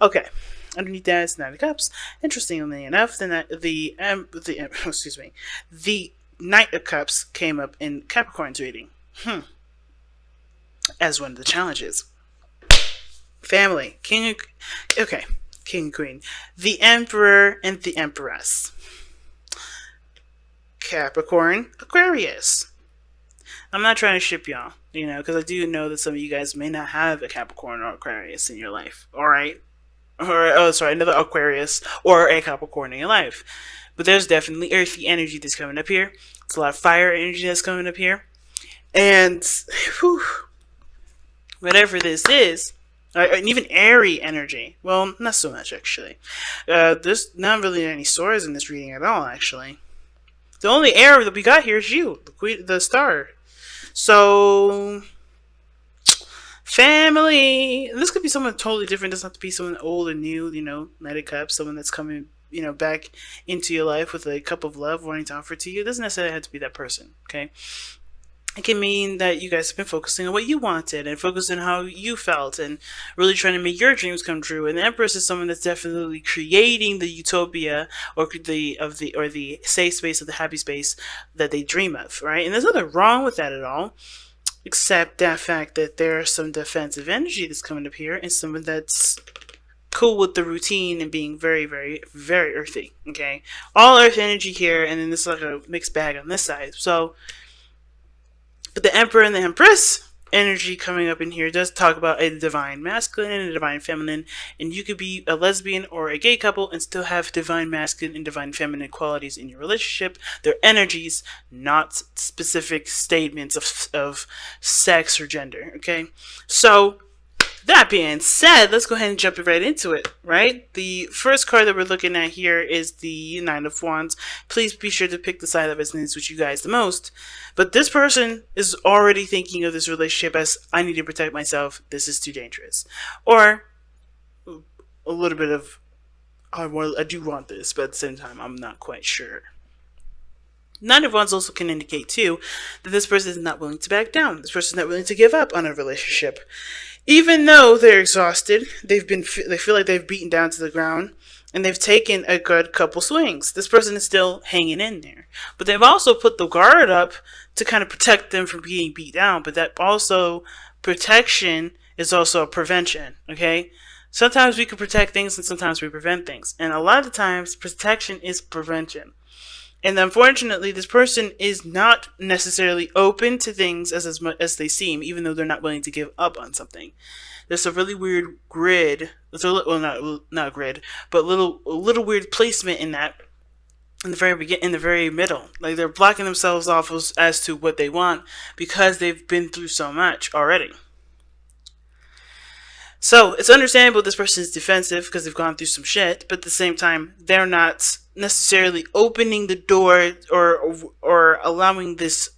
Okay. Underneath that is Nine of Cups. Interestingly enough, then excuse me, the Knight of Cups came up in Capricorn's reading. As one of the challenges. Family, okay, King and Queen, the Emperor and the Empress. Capricorn, Aquarius. I'm not trying to ship y'all, because I do know that some of you guys may not have a Capricorn or Aquarius in your life. All right, or another Aquarius or a Capricorn in your life. But there's definitely earthy energy that's coming up here. It's a lot of fire energy that's coming up here, and whew, whatever this is, and even airy energy. Well, not so much actually. There's not really any swords in this reading at all. Actually, the only air that we got here is you, the queen, the star. So, family. This could be someone totally different. It doesn't have to be someone old or new. Knight of Cups, someone that's coming, back into your life with a cup of love wanting to offer to you. It doesn't necessarily have to be that person. Okay. It can mean that you guys have been focusing on what you wanted and focusing on how you felt and really trying to make your dreams come true. And the Empress is someone that's definitely creating the utopia or the safe space or the happy space that they dream of, right? And there's nothing wrong with that at all, except that fact that there's some defensive energy that's coming up here and someone that's cool with the routine and being very, very, very earthy. Okay, all earth energy here, and then this is like a mixed bag on this side. But the Emperor and the Empress energy coming up in here does talk about a divine masculine and a divine feminine, and you could be a lesbian or a gay couple and still have divine masculine and divine feminine qualities in your relationship. They're energies, not specific statements of sex or gender. Okay, so that being said, let's go ahead and jump right into it, right? The first card that we're looking at here is the Nine of Wands. Please be sure to pick the side that resonates with you guys the most. But this person is already thinking of this relationship as, I need to protect myself, this is too dangerous. Or a little bit of, I do want this, but at the same time, I'm not quite sure. Nine of Wands also can indicate, too, that this person is not willing to back down. This person is not willing to give up on a relationship. Even though they're exhausted, they feel like they've beaten down to the ground, and they've taken a good couple swings. This person is still hanging in there. But they've also put the guard up to kind of protect them from being beat down. But that also, protection is also a prevention, okay? Sometimes we can protect things and sometimes we prevent things. And a lot of the times, protection is prevention. And unfortunately, this person is not necessarily open to things as much as they seem, even though they're not willing to give up on something. There's a really weird grid. Not grid, but a little weird placement in that. In the very middle, like they're blocking themselves off as to what they want because they've been through so much already. So it's understandable this person is defensive because they've gone through some shit, but at the same time, they're not necessarily opening the door or allowing this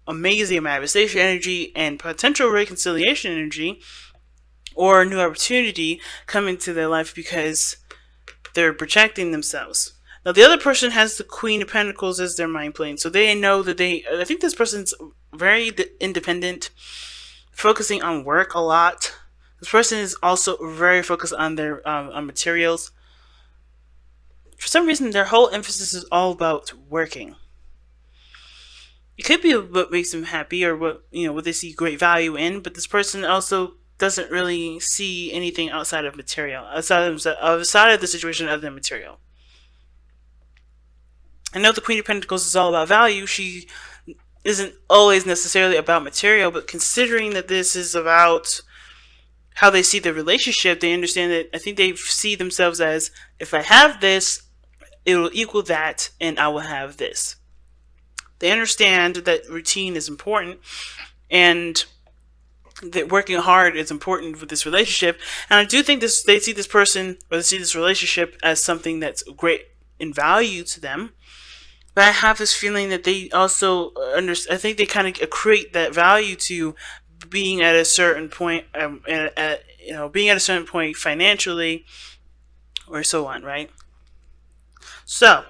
amazing manifestation energy and potential reconciliation energy or new opportunity come into their life because they're protecting themselves. Now, the other person has the Queen of Pentacles as their mind plane, so they know that I think this person's very independent, focusing on work a lot. This person is also very focused on their on materials. For some reason, their whole emphasis is all about working. It could be what makes them happy or what they see great value in, but this person also doesn't really see anything outside of material, outside of the situation other than material. I know the Queen of Pentacles is all about value. She isn't always necessarily about material, but considering that this is about how they see the relationship, they understand that I think they see themselves as, if I have this, it will equal that, and I will have this. They understand that routine is important, and that working hard is important for this relationship. And I do think they see this person, or they see this relationship as something that's great in value to them. But I have this feeling that they also I think they kind of equate that value to being at a certain point, being at a certain point financially, or so on, right? So,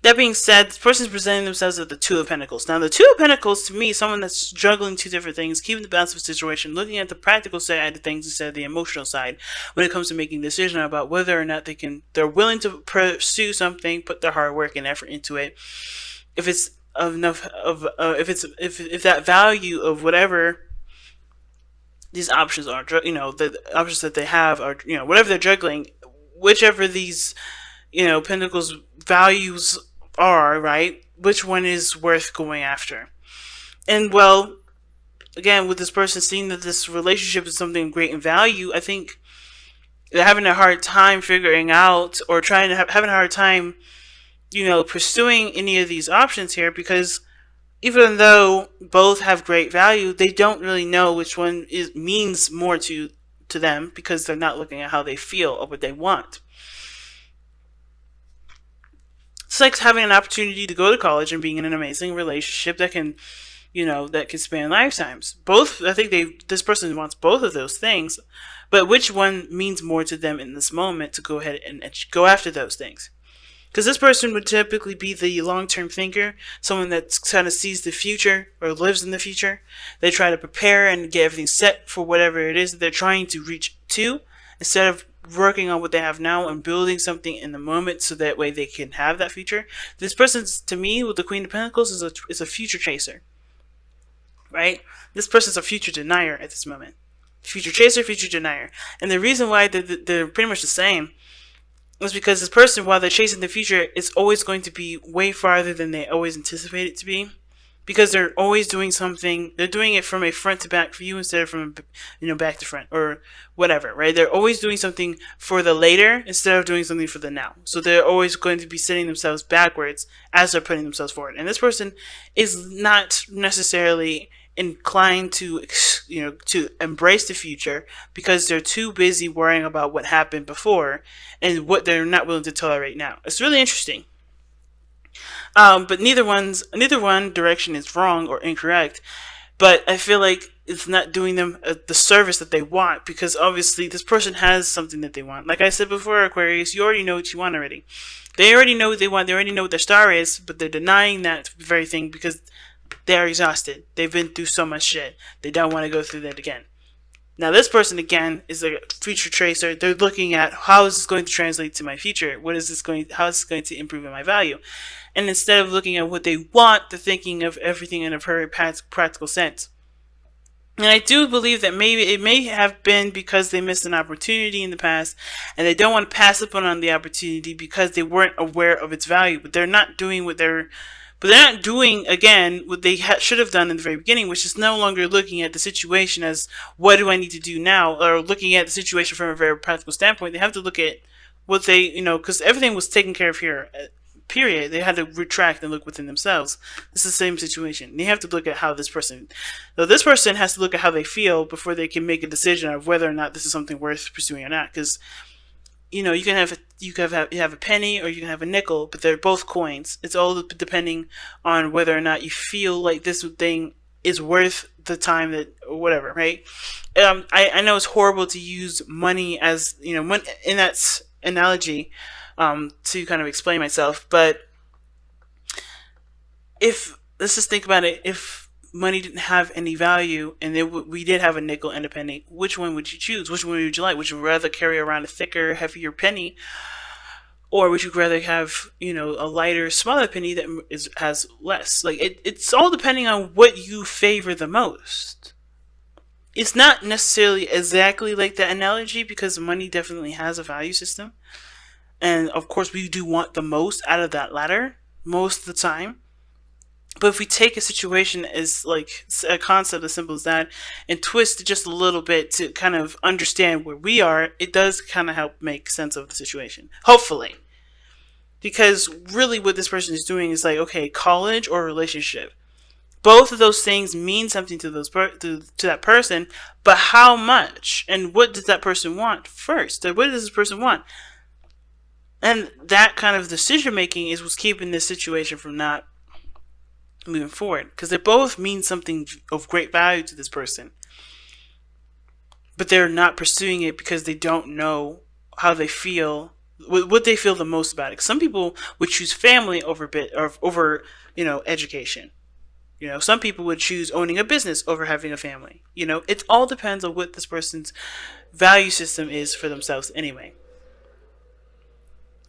That being said, this person's presenting themselves as the Two of Pentacles. Now, the Two of Pentacles, to me, is someone that's juggling two different things, keeping the balance of a situation, looking at the practical side of things instead of the emotional side when it comes to making a decision about whether or not they're willing to pursue something, put their hard work and effort into it. If it's enough of, if that value of whatever these options are, the options that they have are, whatever they're juggling, whichever these, Pentacles values are, right? Which one is worth going after? And well, again, with this person seeing that this relationship is something of great value, I think they're having a hard time figuring out, or having a hard time, pursuing any of these options here, because even though both have great value, they don't really know which one means more to them, because they're not looking at how they feel or what they want. It's like having an opportunity to go to college and being in an amazing relationship that can, that can span lifetimes. Both, I think this person wants both of those things, but which one means more to them in this moment to go ahead and go after those things? Because this person would typically be the long-term thinker, someone that kind of sees the future or lives in the future. They try to prepare and get everything set for whatever it is that they're trying to reach to, instead of working on what they have now and building something in the moment so that way they can have that future. This person, to me, with the Queen of Pentacles, is a future chaser, right? This person's a future denier at this moment. Future chaser, future denier. And the reason why they're pretty much the same is because this person, while they're chasing the future, is always going to be way farther than they always anticipate it to be. Because they're always doing something, they're doing it from a front to back view instead of from, back to front or whatever, right? They're always doing something for the later instead of doing something for the now. So they're always going to be setting themselves backwards as they're putting themselves forward. And this person is not necessarily inclined to, to embrace the future, because they're too busy worrying about what happened before and what they're not willing to tolerate now. It's really interesting. But neither one direction is wrong or incorrect. But I feel like it's not doing them the service that they want, because obviously this person has something that they want. Like I said before, Aquarius, you already know what you want already. They already know what they want. They already know what their star is, but they're denying that very thing because they're exhausted. They've been through so much shit. They don't want to go through that again. Now, this person, again, is a future tracer. They're looking at, how is this going to translate to my future? How is this going to improve in my value? And instead of looking at what they want, they're thinking of everything in a very practical sense. And I do believe that maybe it may have been because they missed an opportunity in the past, and they don't want to pass up on the opportunity because they weren't aware of its value. But they're not doing again what they should have done in the very beginning, which is no longer looking at the situation as, what do I need to do now, or looking at the situation from a very practical standpoint. They have to look at what they, because everything was taken care of here, period. They had to retract and look within themselves. It's the same situation. They have to look at how this person has to look at how they feel before they can make a decision of whether or not this is something worth pursuing or not. Because you can have a penny or you can have a nickel, but they're both coins. It's all depending on whether or not you feel like this thing is worth the time that, or whatever, right? I know it's horrible to use money as, in that analogy, to kind of explain myself, but let's just think about it. If money didn't have any value and we did have a nickel and a penny, which one would you choose? Which one would you like? Would you rather carry around a thicker, heavier penny, or would you rather have, a lighter, smaller penny that has less? Like, it's all depending on what you favor the most. It's not necessarily exactly like that analogy, because money definitely has a value system. And of course, we do want the most out of that ladder most of the time. But if we take a situation as like a concept as simple as that and twist it just a little bit to kind of understand where we are, it does kind of help make sense of the situation. Hopefully. Because really what this person is doing is like, okay, college or relationship. Both of those things mean something to that person, but how much? And what does that person want first? What does this person want? And that kind of decision making is what's keeping this situation from not moving forward, because they both mean something of great value to this person, but they're not pursuing it because they don't know how they feel what they feel the most about it. Some people would choose family over education. Some people would choose owning a business over having a family. It all depends on what this person's value system is for themselves anyway.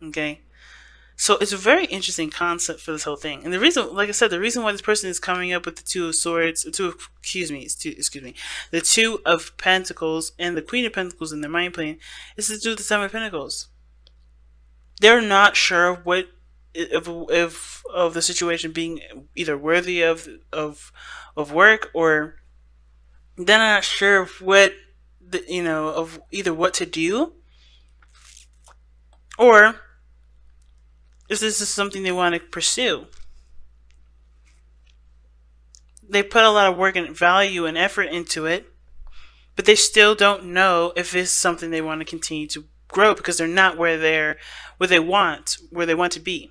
Okay? So it's a very interesting concept for this whole thing. And the reason, like I said, the reason why this person is coming up with the Two of Swords, the Two of Pentacles and the Queen of Pentacles in their mind plane is to do with the Seven of Pentacles. They're not sure of what if of the situation being either worthy of work, or they're not sure of what of either what to do, or if this is something they want to pursue. They put a lot of work and value and effort into it, but they still don't know if it's something they want to continue to grow, because they're not where they want to be.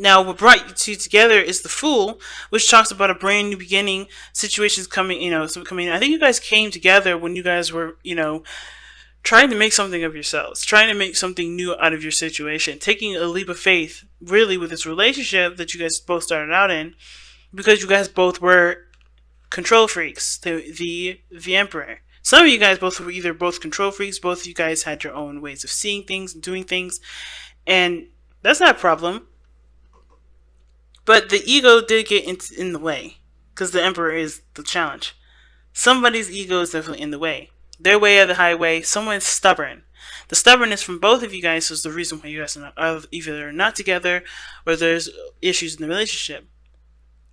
Now, what brought you two together is the Fool, which talks about a brand new beginning, situations coming. I think you guys came together when you guys were, trying to make something of yourselves, trying to make something new out of your situation, taking a leap of faith, really, with this relationship that you guys both started out in, because you guys both were control freaks. The Emperor. Some of you guys both were either both control freaks, both of you guys had your own ways of seeing things and doing things, and that's not a problem. But the ego did get in the way, because the Emperor is the challenge. Somebody's ego is definitely in the way. Their way or the highway. Someone's stubborn. The stubbornness from both of you guys is the reason why you guys are either not together or there's issues in the relationship.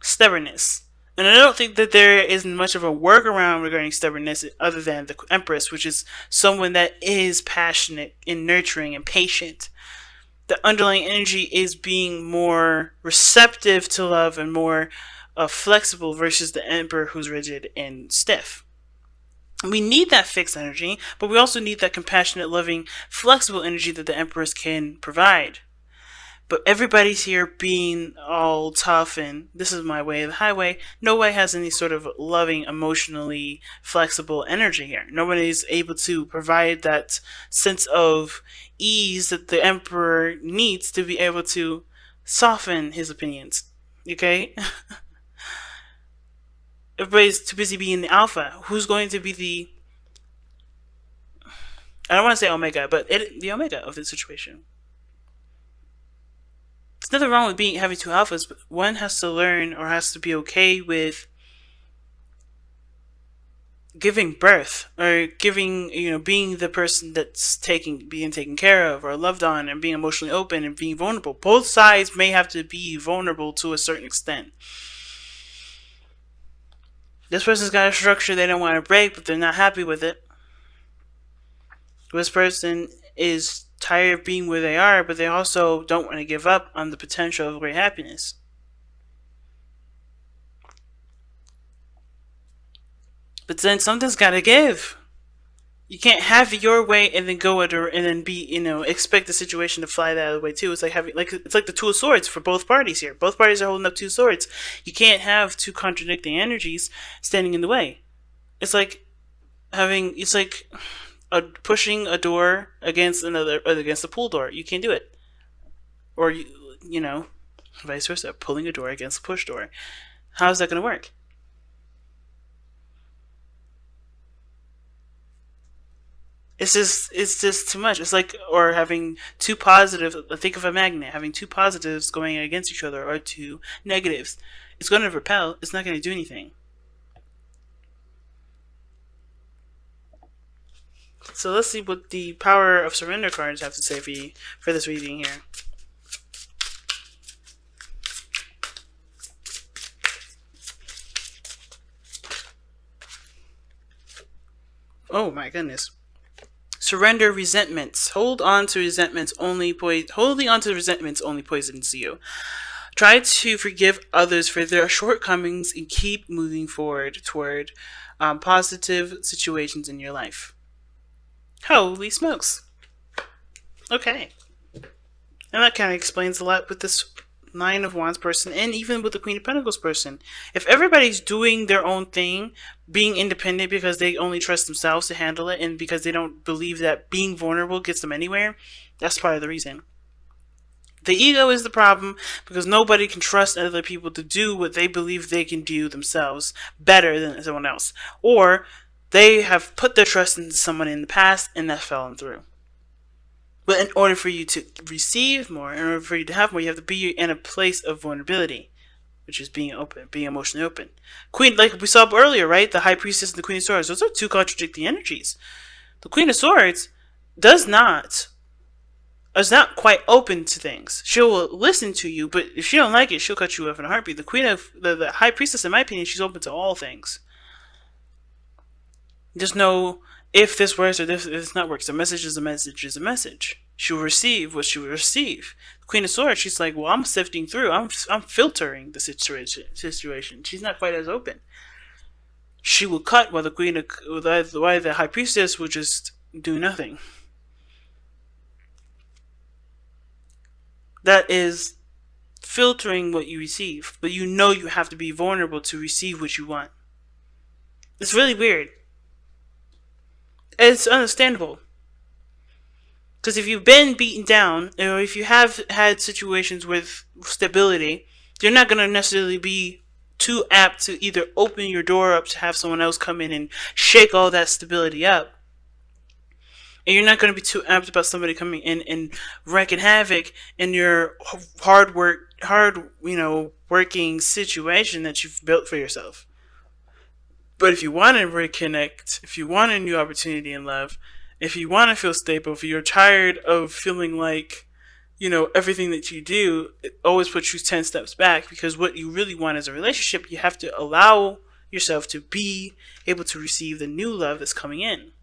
Stubbornness. And I don't think that there is much of a workaround regarding stubbornness other than the Empress, which is someone that is passionate and nurturing and patient. The underlying energy is being more receptive to love and more flexible versus the Emperor, who's rigid and stiff. We need that fixed energy, but we also need that compassionate, loving, flexible energy that the Empress can provide. But everybody's here being all tough and this is my way of the highway. Nobody has any sort of loving, emotionally flexible energy here. Nobody's able to provide that sense of ease that the Emperor needs to be able to soften his opinions. Okay? Everybody's too busy being the alpha. Who's going to be the... I don't want to say omega, but the omega of the situation. There's nothing wrong with having two alphas, but one has to learn or has to be okay with giving birth or being the person that's being taken care of or loved on and being emotionally open and being vulnerable. Both sides may have to be vulnerable to a certain extent. This person's got a structure they don't want to break, but they're not happy with it. This person is tired of being where they are, but they also don't want to give up on the potential of great happiness. But then something's got to give. You can't have it your way and then go and then expect the situation to fly the other way too. It's like it's like the Two of Swords for both parties here. Both parties are holding up two swords. You can't have two contradicting energies standing in the way. It's like pushing a door against a pool door. You can't do it. Or vice versa, pulling a door against a push door. How's that going to work? It's just too much. It's like, or having two positives. Think of a magnet having two positives going against each other, or two negatives. It's going to repel. It's not going to do anything. So let's see what the Power of Surrender cards have to say for this reading here. Oh my goodness. Surrender resentments. Holding on to resentments only poisons you. Try to forgive others for their shortcomings and keep moving forward toward positive situations in your life. Holy smokes. Okay. And that kind of explains a lot with this Nine of Wands person, and even with the Queen of Pentacles person. If everybody's doing their own thing, being independent because they only trust themselves to handle it, and because they don't believe that being vulnerable gets them anywhere, that's part of the reason. The ego is the problem because nobody can trust other people to do what they believe they can do themselves better than someone else. Or they have put their trust into someone in the past and that fell through. But in order for you to receive more, in order for you to have more, you have to be in a place of vulnerability, which is being open, being emotionally open. Queen, like we saw earlier, right? The High Priestess and the Queen of Swords, those are two contradicting energies. The Queen of Swords is not quite open to things. She'll listen to you, but if she don't like it, she'll cut you off in a heartbeat. The High Priestess, in my opinion, she's open to all things. Just know if this works or if this not works. A message is a message is a message. She'll receive what she will receive. The Queen of Swords, she's like, well, I'm sifting through. I'm filtering the situation. She's not quite as open. She will cut while the High Priestess will just do nothing. That is filtering what you receive, but you know you have to be vulnerable to receive what you want. It's really weird. It's understandable. Because if you've been beaten down, or if you have had situations with stability, you're not going to necessarily be too apt to either open your door up to have someone else come in and shake all that stability up. And you're not going to be too amped about somebody coming in and wreaking havoc in your working situation that you've built for yourself. But if you want to reconnect, if you want a new opportunity in love, if you want to feel stable, if you're tired of feeling like, everything that you do, it always puts you 10 steps back, because what you really want is a relationship. You have to allow yourself to be able to receive the new love that's coming in.